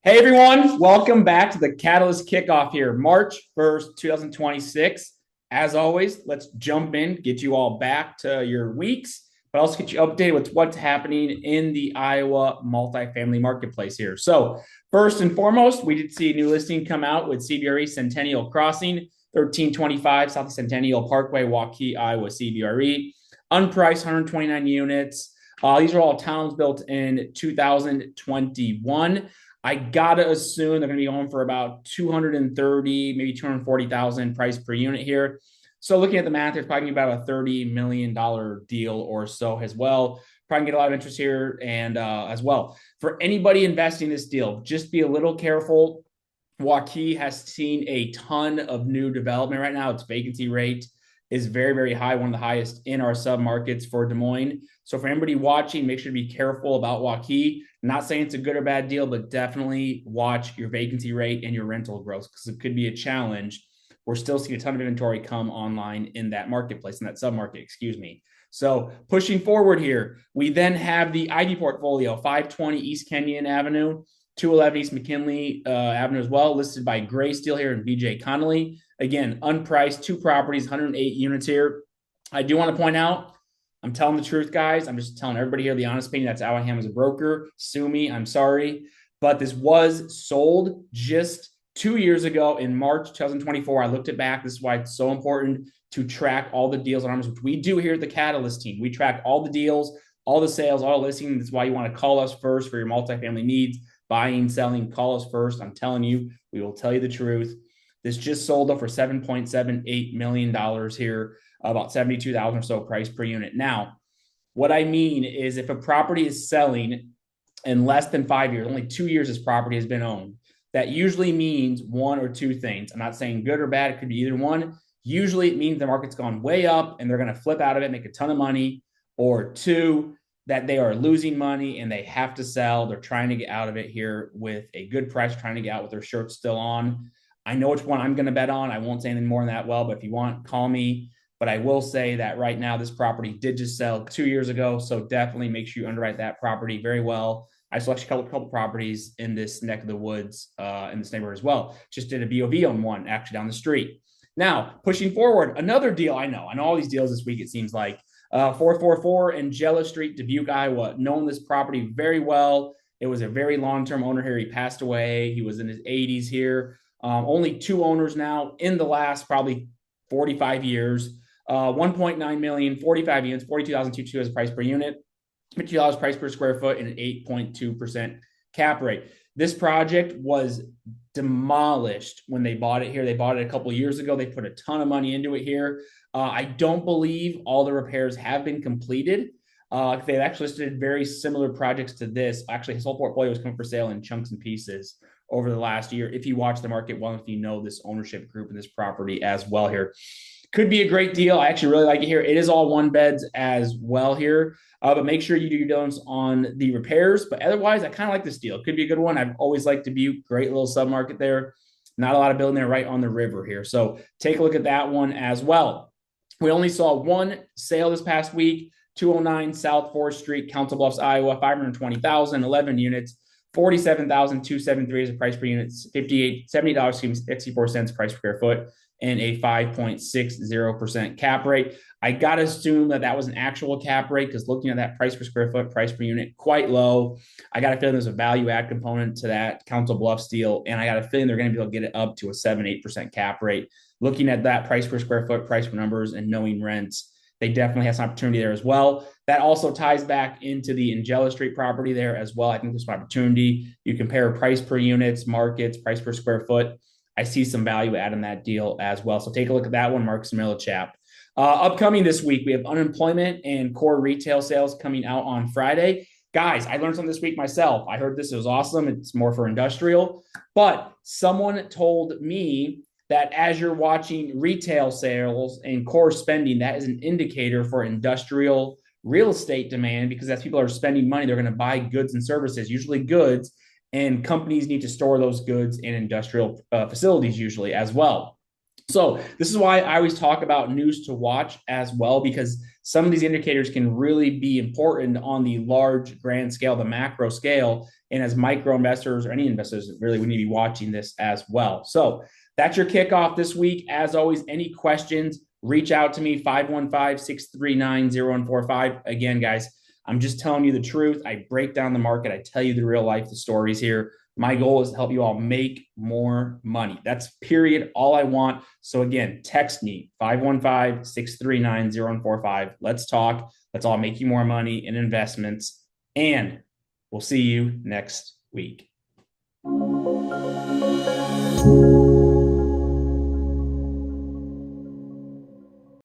Hey everyone, welcome back to the Catalyst Kickoff here, March 1st, 2026. As always, let's jump in, get you all back to your weeks, but also get you updated with what's happening in the Iowa multifamily marketplace here. So, first and foremost, we did see a new listing come out with CBRE Centennial Crossing, 1325 South Centennial Parkway, Waukee, Iowa, CBRE. Unpriced 129 units. These are all towns built in 2021. I gotta assume they're going to be going for about 230, maybe 240,000 price per unit here. So looking at the math, there's probably about a $30 million deal or so as well. Probably get a lot of interest here and as well. For anybody investing in this deal, just be a little careful. Waukee has seen a ton of new development right now. Its vacancy rate is very, very high, one of the highest in our submarkets for Des Moines. So for anybody watching, make sure to be careful about Waukee. Not saying it's a good or bad deal, but definitely watch your vacancy rate and your rental growth because it could be a challenge. We're still seeing a ton of inventory come online in that marketplace, in that submarket, excuse me. So pushing forward here, we then have the Ivy portfolio, 520 East Kenyon Avenue, 211 East McKinley Avenue as well, listed by Gray Steel here and BJ Connolly. Again, unpriced, two properties, 108 units here. I do want to point out, I'm telling the truth, guys. I'm just telling everybody here the honest opinion. That's how I am as a broker. Sue me. I'm sorry. But this was sold just 2 years ago in March 2024. I looked it back. This is why it's so important to track all the deals on ARMS, which we do here at the Catalyst team. We track all the deals, all the sales, all the listings. That's why you want to call us first for your multifamily needs. Buying, selling, call us first. I'm telling you, we will tell you the truth. This just sold up for $7.78 million here, about 72,000 or so price per unit. Now, what I mean is if a property is selling in less than 5 years, only 2 years this property has been owned, that usually means one or two things. I'm not saying good or bad. It could be either one. Usually it means the market's gone way up and they're going to flip out of it, make a ton of money, or two, that they are losing money and they have to sell. They're trying to get out of it here with a good price, trying to get out with their shirt still on. I know which one I'm going to bet on. I won't say anything more than that. Well, but if you want, call me. But I will say that right now, this property did just sell 2 years ago. So definitely make sure you underwrite that property very well. I selected a couple properties in this neck of the woods in this neighborhood as well. Just did a BOV on one actually down the street. Now, pushing forward, another deal I know all these deals this week, it seems like. 444 Angela Street, Dubuque, Iowa. Known this property very well. It was a very long-term owner here. He passed away. He was in his 80s here. Only two owners now in the last probably 45 years. 1.9 million, 45 units, 42,202 as a price per unit, $50 price per square foot, and an 8.2% cap rate. This project was demolished when they bought it here. They bought it a couple of years ago. They put a ton of money into it here. I don't believe all the repairs have been completed. They've actually listed very similar projects to this. Actually, his whole portfolio was coming for sale in chunks and pieces over the last year. If you watch the market well, if you know this ownership group and this property as well here. Could be a great deal. I actually really like it here. It is all one beds as well here, but make sure you do your diligence on the repairs. But otherwise, I kind of like this deal. It could be a good one. I've always liked Dubuque. Great little submarket there. Not a lot of building there right on the river here. So take a look at that one as well. We only saw one sale this past week, 209 South 4th Street, Council Bluffs, Iowa, 520,000, 11 units, 47,273 as a price per unit, $70, 64 cents price per square foot, and a 5.60% cap rate. I got to assume that that was an actual cap rate because looking at that price per square foot, price per unit, quite low. I got a feeling there's a value add component to that Council Bluffs deal, and I got a feeling they're going to be able to get it up to a 7-8% cap rate. Looking at that price per square foot, price per numbers, and knowing rents, they definitely have some opportunity there as well. That also ties back into the Angela Street property there as well. I think there's some opportunity. You compare price per units, markets, price per square foot. I see some value add in that deal as well. So take a look at that one, Marcus Millichap. Upcoming this week, we have unemployment and core retail sales coming out on Friday. Guys, I learned something this week myself. I heard this was awesome. It's more for industrial. But someone told me that as you're watching retail sales and core spending, that is an indicator for industrial real estate demand because as people are spending money, they're going to buy goods and services, usually goods, and companies need to store those goods in industrial facilities usually as well. So this is why I always talk about news to watch as well, because some of these indicators can really be important on the large, grand scale, the macro scale. And as micro investors or any investors, really, we need to be watching this as well. So that's your kickoff this week. As always, any questions, reach out to me, 515-639-0145. Again, guys, I'm just telling you the truth. I break down the market. I tell you the real life, the stories here. My goal is to help you all make more money. That's period, all I want. So again, text me 515-639-0145. Let's talk. Let's all make you more money in investments. And we'll see you next week.